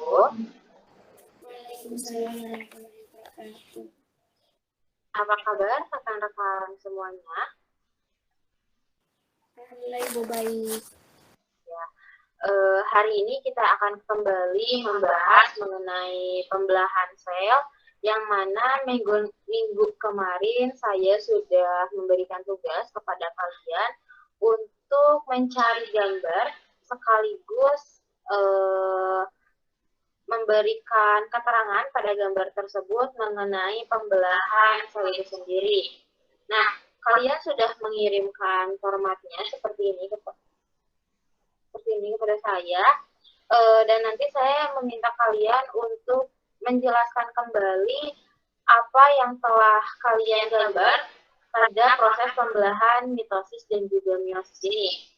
wabarakatuh. Waalaikumsalam warahmatullahi wabarakatuh. Apa kabar rekan-rekan semuanya? Alhamdulillah Ibu baik. Ya, hari ini kita akan kembali membahas mengenai pembelahan sel, yang mana minggu kemarin saya sudah memberikan tugas kepada kalian untuk mencari gambar sekaligus memberikan keterangan pada gambar tersebut mengenai pembelahan sel itu sendiri. Nah, kalian sudah mengirimkan formatnya seperti ini kepada saya, dan nanti saya meminta kalian untuk menjelaskan kembali apa yang telah kalian gambar pada proses pembelahan mitosis dan juga meiosis ini.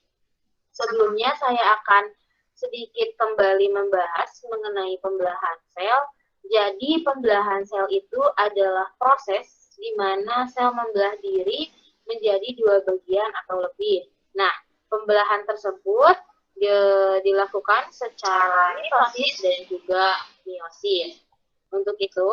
Sebelumnya saya akan sedikit kembali membahas mengenai pembelahan sel. Jadi pembelahan sel itu adalah proses di mana sel membelah diri menjadi dua bagian atau lebih. Nah, pembelahan tersebut dilakukan secara mitosis dan juga meiosis. Untuk itu,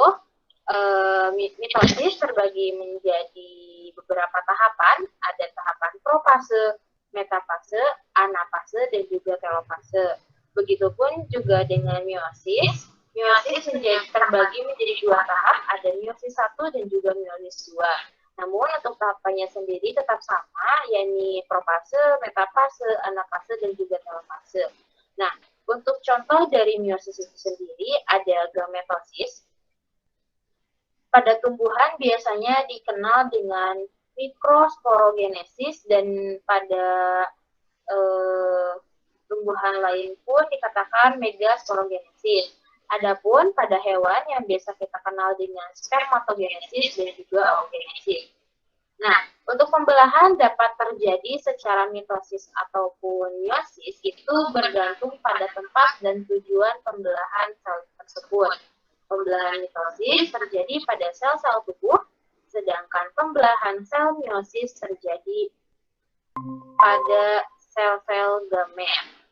mitosis terbagi menjadi beberapa tahapan. Ada tahapan profase, metafase, anafase, dan juga telofase. Begitupun juga dengan meiosis. Meiosis terbagi menjadi dua tahap, ada meiosis 1 dan juga meiosis 2. Namun untuk tahapannya sendiri tetap sama, yakni profase, metafase, anafase, dan juga telofase. Nah, untuk contoh dari meiosis itu sendiri ada gametosis. Pada tumbuhan biasanya dikenal dengan mikrosporogenesis, dan pada tumbuhan lain pun dikatakan megasporogenesis. Adapun pada hewan yang biasa kita kenal dengan spermatogenesis dan juga oogenesis. Nah, untuk pembelahan dapat terjadi secara mitosis ataupun meiosis itu bergantung pada tempat dan tujuan pembelahan sel tersebut. Pembelahan mitosis terjadi pada sel-sel tubuh, sedangkan pembelahan sel meiosis terjadi pada sel-sel gamet,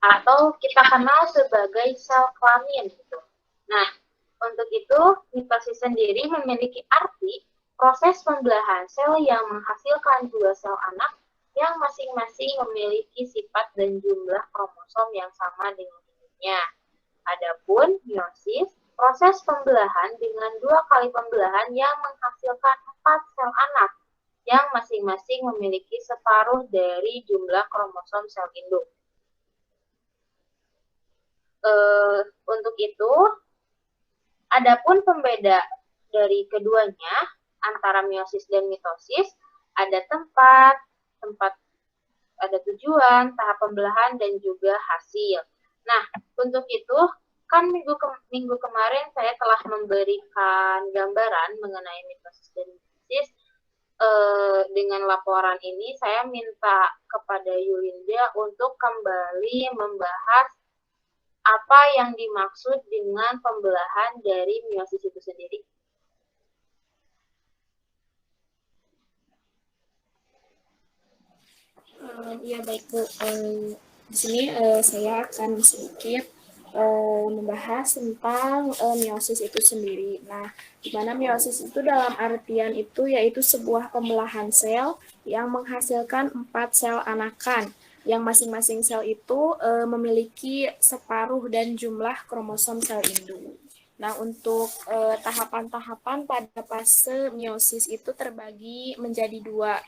atau kita kenal sebagai sel kelamin gitu. Nah, untuk itu mitosis sendiri memiliki arti proses pembelahan sel yang menghasilkan dua sel anak yang masing-masing memiliki sifat dan jumlah kromosom yang sama dengan induknya. Adapun meiosis, proses pembelahan dengan dua kali pembelahan yang menghasilkan 4 sel anak yang masing-masing memiliki separuh dari jumlah kromosom sel induk. Untuk itu, adapun pembeda dari keduanya antara meiosis dan mitosis, ada tempat, ada tujuan, tahap pembelahan, dan juga hasil. Nah, untuk itu, kan minggu kemarin saya telah memberikan gambaran mengenai mitosis dan meiosis. Dengan laporan ini, saya minta kepada Yulinda untuk kembali membahas apa yang dimaksud dengan pembelahan dari meiosis itu sendiri. Ya baik Bu, di sini saya akan sedikit membahas tentang meiosis itu sendiri. Nah, di mana meiosis itu dalam artian itu yaitu sebuah pembelahan sel yang menghasilkan 4 sel anakan, yang masing-masing sel itu memiliki separuh dan jumlah kromosom sel induk. Nah, untuk tahapan-tahapan pada fase meiosis itu terbagi menjadi dua.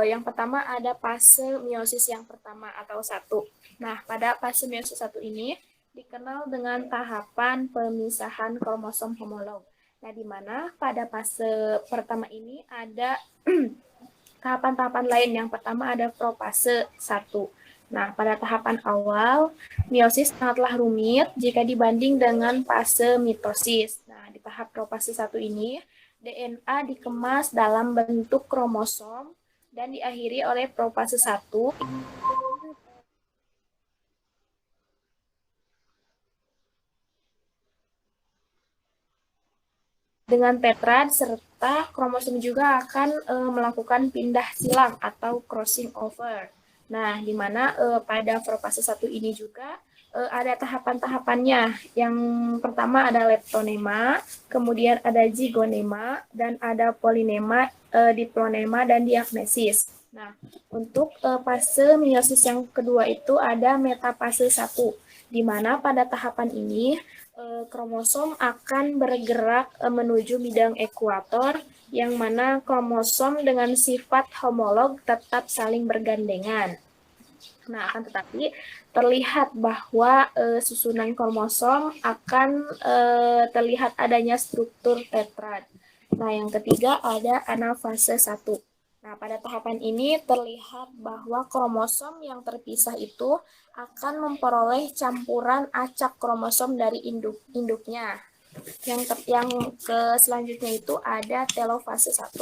Yang pertama ada fase meiosis yang pertama atau 1. Nah, pada fase meiosis 1 ini dikenal dengan tahapan pemisahan kromosom homolog. Nah, di mana pada fase pertama ini ada tahapan-tahapan lain. Yang pertama ada profase 1. Nah, pada tahapan awal, meiosis sangatlah rumit jika dibanding dengan fase mitosis. Nah, di tahap profase 1 ini, DNA dikemas dalam bentuk kromosom dan diakhiri oleh profase 1 dengan tetrad, serta kromosom juga akan melakukan pindah silang atau crossing over. Nah, di mana pada profase 1 ini juga ada tahapan-tahapannya. Yang pertama ada leptonema, kemudian ada zigonema, dan ada polinema, diplonema, dan diagnesis. Nah, untuk fase meiosis yang kedua itu ada metafase 1, di mana pada tahapan ini kromosom akan bergerak menuju bidang ekuator, yang mana kromosom dengan sifat homolog tetap saling bergandengan. Nah, akan tetapi terlihat bahwa susunan kromosom akan terlihat adanya struktur tetrad. Nah, yang ketiga ada anafase 1. Nah, pada tahapan ini terlihat bahwa kromosom yang terpisah itu akan memperoleh campuran acak kromosom dari induknya. Yang selanjutnya itu ada telofase 1.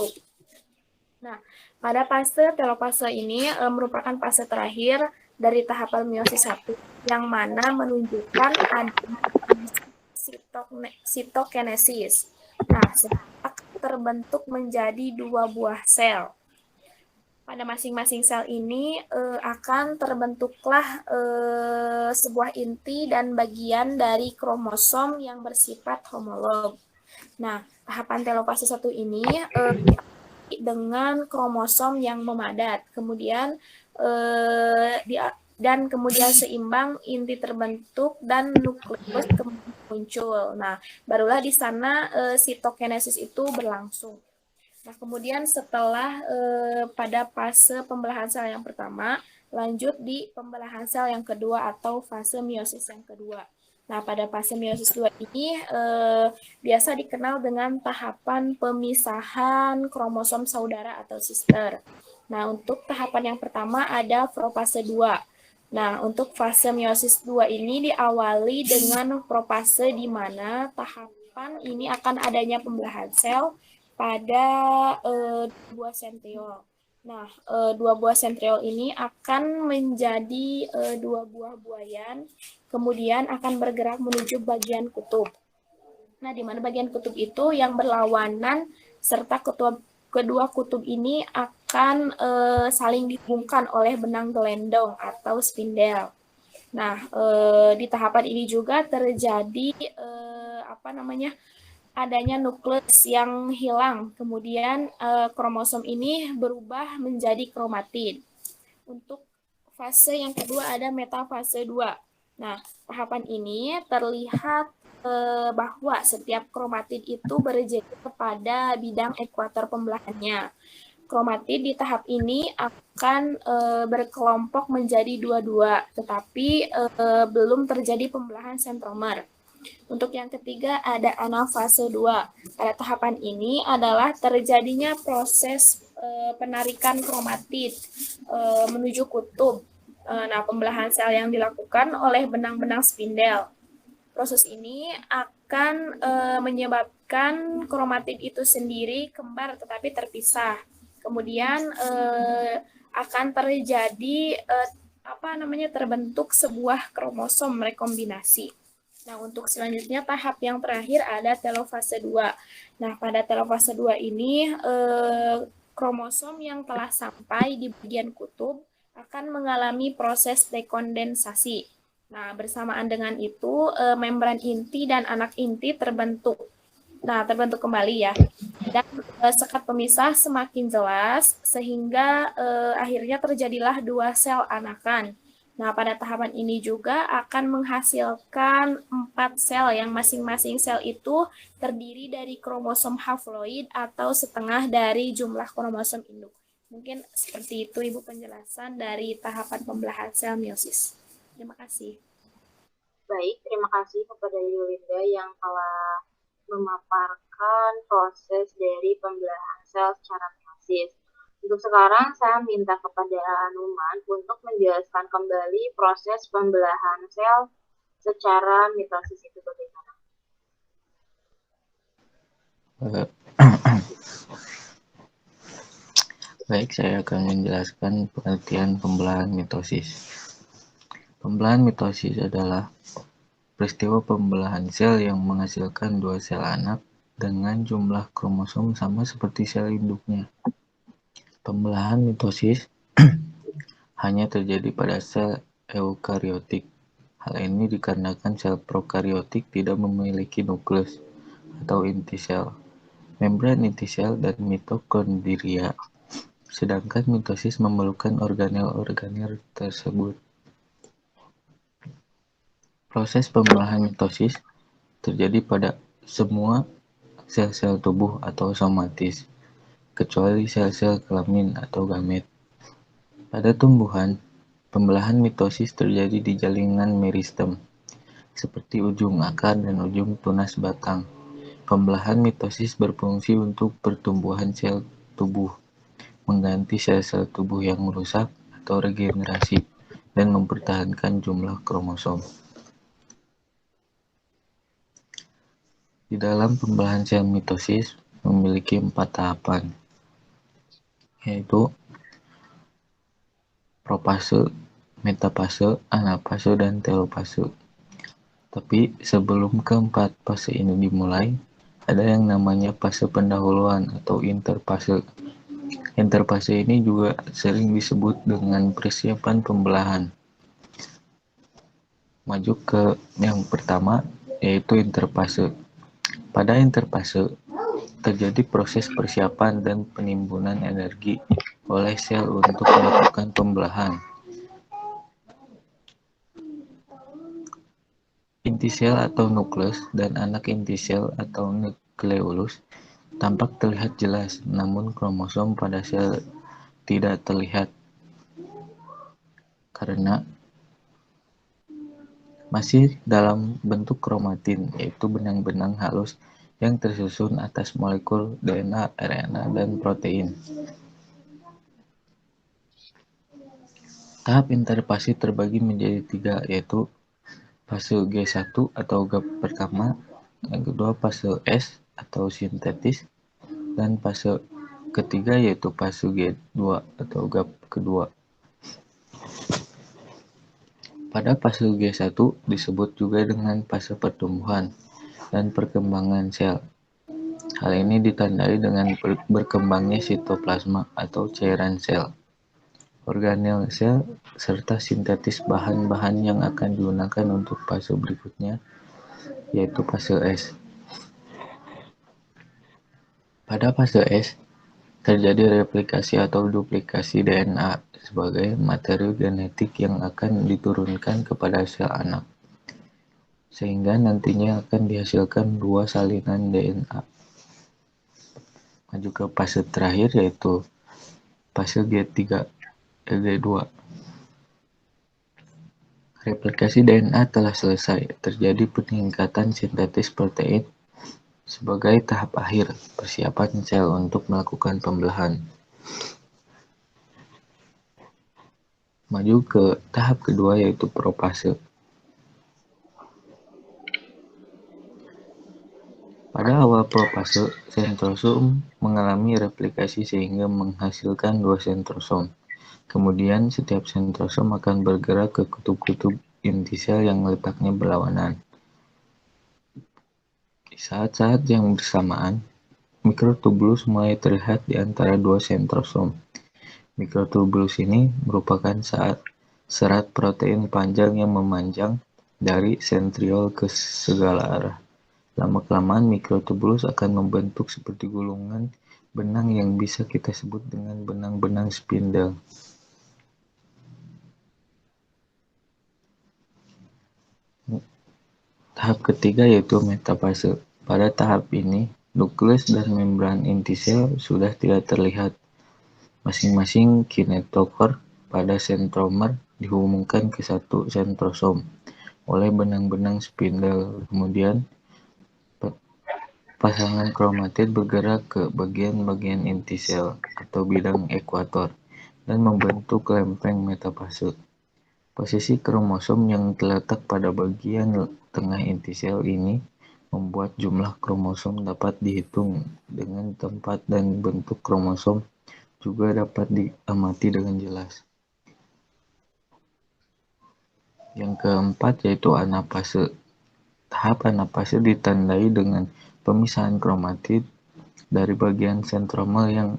Nah, pada fase telofase ini merupakan fase terakhir dari tahapan meiosis 1, yang mana menunjukkan adanya sitokinesis. Nah, terbentuk menjadi 2 buah sel. Pada masing-masing sel ini akan terbentuklah sebuah inti dan bagian dari kromosom yang bersifat homolog. Nah, tahapan telofase 1 ini dengan kromosom yang memadat, kemudian kemudian seimbang, inti terbentuk dan nukleus kemudian muncul. Nah, barulah di sana sitokinesis itu berlangsung. Nah, kemudian setelah pada fase pembelahan sel yang pertama, lanjut di pembelahan sel yang kedua atau fase meiosis yang kedua. Nah, pada fase meiosis 2 ini biasa dikenal dengan tahapan pemisahan kromosom saudara atau sister. Nah, untuk tahapan yang pertama ada profase 2. Nah, untuk fase meiosis 2 ini diawali dengan profase di mana tahapan ini akan adanya pembelahan sel pada 2 sentriol. Nah, 2 buah sentriol ini akan menjadi 2 buah buayan, kemudian akan bergerak menuju bagian kutub. Nah, di mana bagian kutub itu yang berlawanan, serta kedua kutub ini akan saling dihubungkan oleh benang gelendong atau spindel. Nah, di tahapan ini juga terjadi adanya nukleus yang hilang, kemudian kromosom ini berubah menjadi kromatid. Untuk fase yang kedua ada metafase 2. Nah, tahapan ini terlihat bahwa setiap kromatid itu berjejer pada bidang ekuator pembelahannya. Kromatid di tahap ini akan berkelompok menjadi 2-2, tetapi belum terjadi pembelahan sentromer. Untuk yang ketiga ada anafase 2. Pada tahapan ini adalah terjadinya proses penarikan kromatid menuju kutub. Nah, pembelahan sel yang dilakukan oleh benang-benang spindel. Proses ini akan menyebabkan kromatid itu sendiri kembar tetapi terpisah. Kemudian akan terjadi terbentuk sebuah kromosom rekombinasi. Nah, untuk selanjutnya tahap yang terakhir ada telofase 2. Nah, pada telofase 2 ini kromosom yang telah sampai di bagian kutub akan mengalami proses dekondensasi. Nah, bersamaan dengan itu membran inti dan anak inti terbentuk. Nah, terbentuk kembali ya. Dan sekat pemisah semakin jelas sehingga akhirnya terjadilah 2 sel anakan. Nah, pada tahapan ini juga akan menghasilkan 4 sel yang masing-masing sel itu terdiri dari kromosom haploid atau setengah dari jumlah kromosom induk. Mungkin seperti itu Ibu penjelasan dari tahapan pembelahan sel meiosis. Terima kasih. Baik, terima kasih kepada Yulinda yang telah memaparkan proses dari pembelahan sel secara meiosis. Untuk sekarang, saya minta kepada Anuman untuk menjelaskan kembali proses pembelahan sel secara mitosis itu bagaimana. Baik, saya akan menjelaskan pengertian pembelahan mitosis. Pembelahan mitosis adalah peristiwa pembelahan sel yang menghasilkan 2 sel anak dengan jumlah kromosom sama seperti sel induknya. Pembelahan mitosis hanya terjadi pada sel eukariotik, Hal ini dikarenakan sel prokariotik tidak memiliki nukleus atau inti sel, membran inti sel, dan mitokondria, sedangkan mitosis memerlukan organel-organel tersebut. Proses pembelahan mitosis terjadi pada semua sel-sel tubuh atau somatis, kecuali sel-sel kelamin atau gamet. Pada tumbuhan, pembelahan mitosis terjadi di jaringan meristem, seperti ujung akar dan ujung tunas batang. Pembelahan mitosis berfungsi untuk pertumbuhan sel tubuh, mengganti sel-sel tubuh yang rusak atau regenerasi, dan mempertahankan jumlah kromosom. Di dalam pembelahan sel mitosis memiliki 4 tahapan, yaitu profase, metafase, anafase, dan telofase. Tapi sebelum keempat fase ini dimulai, ada yang namanya fase pendahuluan atau interfase. Interfase ini juga sering disebut dengan persiapan pembelahan. Maju ke yang pertama, yaitu interfase. Pada interfase, terjadi proses persiapan dan penimbunan energi oleh sel untuk melakukan pembelahan. Inti sel atau nukleus dan anak inti sel atau nukleolus tampak terlihat jelas, namun kromosom pada sel tidak terlihat karena masih dalam bentuk kromatin, yaitu benang-benang halus yang tersusun atas molekul DNA, RNA, dan protein. Tahap interfase terbagi menjadi 3, yaitu fase G1 atau gap pertama, yang kedua fase S atau sintetis, dan fase ketiga yaitu fase G2 atau gap kedua. Pada fase G1 disebut juga dengan fase pertumbuhan dan perkembangan sel. Hal ini ditandai dengan berkembangnya sitoplasma atau cairan sel, organel sel, serta sintetis bahan-bahan yang akan digunakan untuk fase berikutnya, yaitu fase S. Pada fase S, terjadi replikasi atau duplikasi DNA sebagai materi genetik yang akan diturunkan kepada sel anak, sehingga nantinya akan dihasilkan 2 salinan DNA. Maju ke fase terakhir, yaitu fase G3, G2. Replikasi DNA telah selesai, terjadi peningkatan sintetis protein sebagai tahap akhir persiapan sel untuk melakukan pembelahan. Maju ke tahap kedua, yaitu profase. Pada awal profase, sentrosom mengalami replikasi sehingga menghasilkan 2 sentrosom. Kemudian setiap sentrosom akan bergerak ke kutub-kutub inti sel yang letaknya berlawanan. Di saat-saat yang bersamaan, mikrotubulus mulai terlihat di antara 2 sentrosom. Mikrotubulus ini merupakan serat protein panjang yang memanjang dari sentriol ke segala arah. Lama-kelamaan mikrotubulus akan membentuk seperti gulungan benang yang bisa kita sebut dengan benang-benang spindle. Tahap ketiga yaitu metafase. Pada tahap ini, nukleus dan membran inti sel sudah tidak terlihat. Masing-masing kinetochor pada sentromer dihubungkan ke satu sentrosom oleh benang-benang spindle. Kemudian, pasangan kromatid bergerak ke bagian-bagian inti sel atau bidang ekuator dan membentuk lempeng metafase. Posisi kromosom yang terletak pada bagian tengah inti sel ini membuat jumlah kromosom dapat dihitung dengan tempat dan bentuk kromosom juga dapat diamati dengan jelas. Yang keempat yaitu anafase. Tahap anafase ditandai dengan pemisahan kromatid dari bagian sentromer yang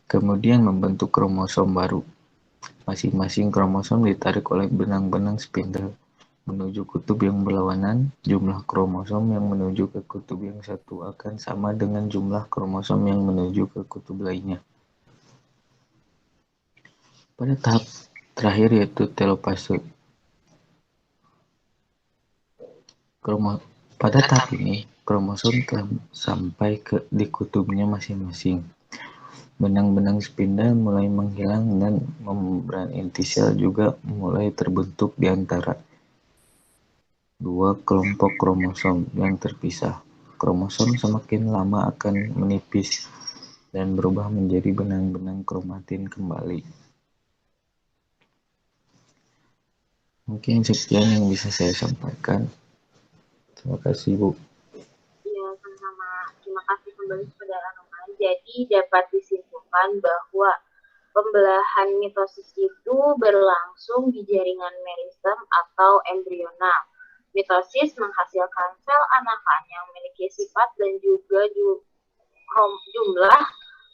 kemudian membentuk kromosom baru. Masing-masing kromosom ditarik oleh benang-benang spindle menuju kutub yang berlawanan, jumlah kromosom yang menuju ke kutub yang satu akan sama dengan jumlah kromosom yang menuju ke kutub lainnya. Pada tahap terakhir yaitu telopase. Pada tahap ini, kromosom telah sampai di kutubnya masing-masing. Benang-benang spindel mulai menghilang dan membran inti sel juga mulai terbentuk di antara dua kelompok kromosom yang terpisah. Kromosom semakin lama akan menipis dan berubah menjadi benang-benang kromatin kembali. Mungkin sekian yang bisa saya sampaikan. Terima kasih, Bu. Ya, sama-sama. Terima kasih kembali kepada Anoman. Jadi dapat disimpulkan bahwa pembelahan mitosis itu berlangsung di jaringan meristem atau embrional. Mitosis menghasilkan sel anakan yang memiliki sifat dan juga jumlah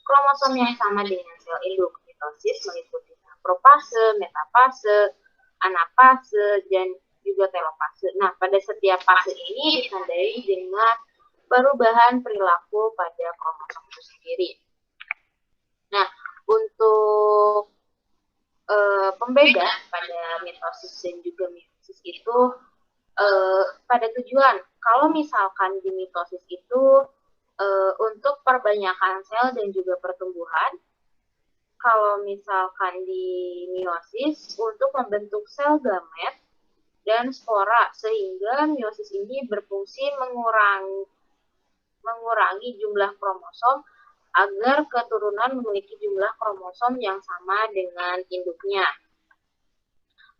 kromosom yang sama dengan sel induk. Mitosis meliputi profase, metafase, anafase, dan juga telofase. Nah, pada setiap fase ini ditandai dengan perubahan perilaku pada kromosom itu sendiri. Nah, untuk pembeda pada mitosis dan juga meiosis itu pada tujuan, kalau misalkan di mitosis itu untuk perbanyakan sel dan juga pertumbuhan, kalau misalkan di meiosis untuk membentuk sel gamet dan spora, sehingga meiosis ini berfungsi mengurangi jumlah kromosom agar keturunan memiliki jumlah kromosom yang sama dengan induknya.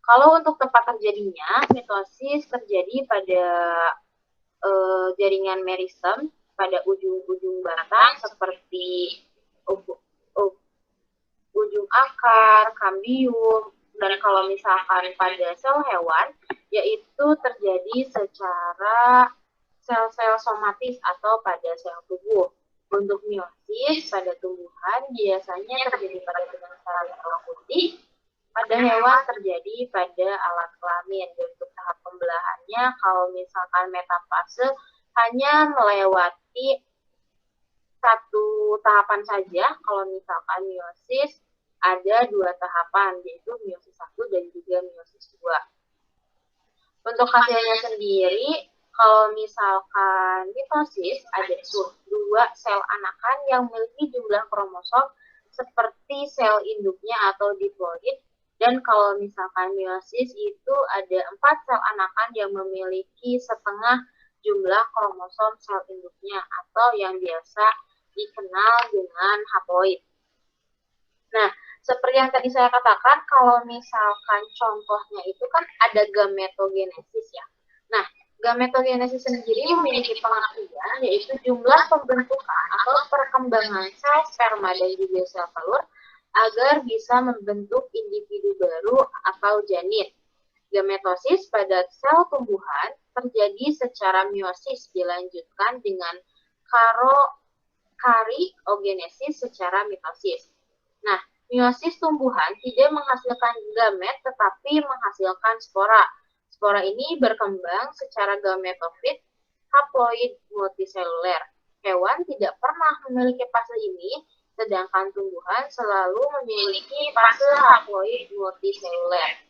Kalau untuk tempat terjadinya, mitosis terjadi pada jaringan meristem pada ujung-ujung batang seperti ujung akar, kambium, dan kalau misalkan pada sel hewan, yaitu terjadi secara sel-sel somatis atau pada sel tubuh. Untuk meiosis pada tumbuhan biasanya terjadi pada benang sel putih, pada hewan terjadi pada alat kelamin. Dan untuk tahap pembelahannya, kalau misalkan metafase hanya melewati satu tahapan saja, kalau misalkan meiosis ada dua tahapan, yaitu meiosis 1 dan juga meiosis 2. Untuk hasilnya sendiri, kalau misalkan mitosis ada dua sel anakan yang memiliki jumlah kromosom seperti sel induknya atau diploid, dan kalau misalkan meiosis itu ada 4 sel anakan yang memiliki setengah jumlah kromosom sel induknya atau yang biasa dikenal dengan haploid. Nah, seperti yang tadi saya katakan, kalau misalkan contohnya itu kan ada gametogenesis ya. Nah, gametogenesis sendiri memiliki pengertian yaitu jumlah pembentukan atau perkembangan sel sperma dan juga sel telur agar bisa membentuk individu baru atau janin. Gametosis pada sel tumbuhan terjadi secara meiosis dilanjutkan dengan kariogenesis secara mitosis. Nah, meiosis tumbuhan tidak menghasilkan gamet tetapi menghasilkan spora. Spora ini berkembang secara gametofit haploid multiseluler. Hewan tidak pernah memiliki fase ini, sedangkan tumbuhan selalu memiliki fase haploid multiseluler.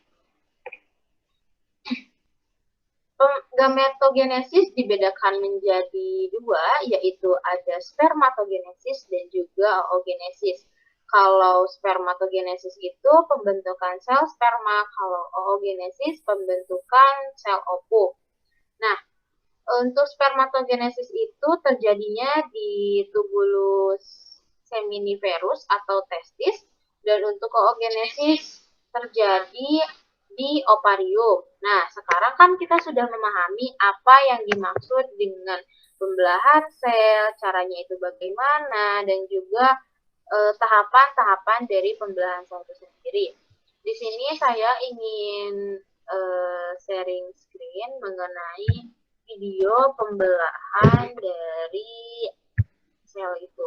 Gametogenesis dibedakan menjadi dua, yaitu ada spermatogenesis dan juga oogenesis. Kalau spermatogenesis itu pembentukan sel sperma, kalau oogenesis pembentukan sel ovum. Nah, untuk spermatogenesis itu terjadinya di tubulus seminiferus atau testis, dan untuk oogenesis terjadi di ovarium. Nah, sekarang kan kita sudah memahami apa yang dimaksud dengan pembelahan sel, caranya itu bagaimana, dan juga tahapan-tahapan dari pembelahan sel itu sendiri. Di sini saya ingin sharing screen mengenai video pembelahan dari sel itu.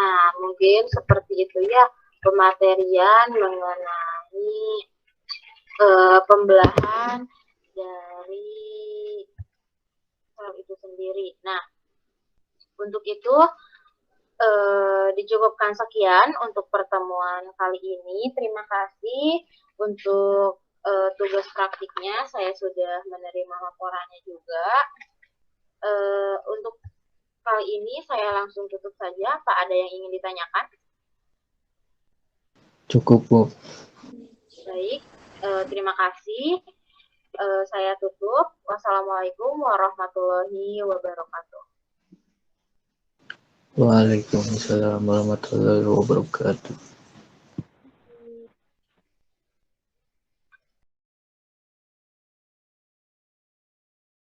Nah, mungkin seperti itu ya pematerian mengenai pembelahan dari sel itu sendiri. Nah, untuk itu dicukupkan sekian untuk pertemuan kali ini. Terima kasih untuk tugas praktiknya. Saya sudah menerima laporannya juga. Untuk kali ini saya langsung tutup saja. Pak, ada yang ingin ditanyakan? Cukup, Bu. Baik, terima kasih. Saya tutup. Wassalamualaikum warahmatullahi wabarakatuh. Waalaikumsalam warahmatullahi wabarakatuh.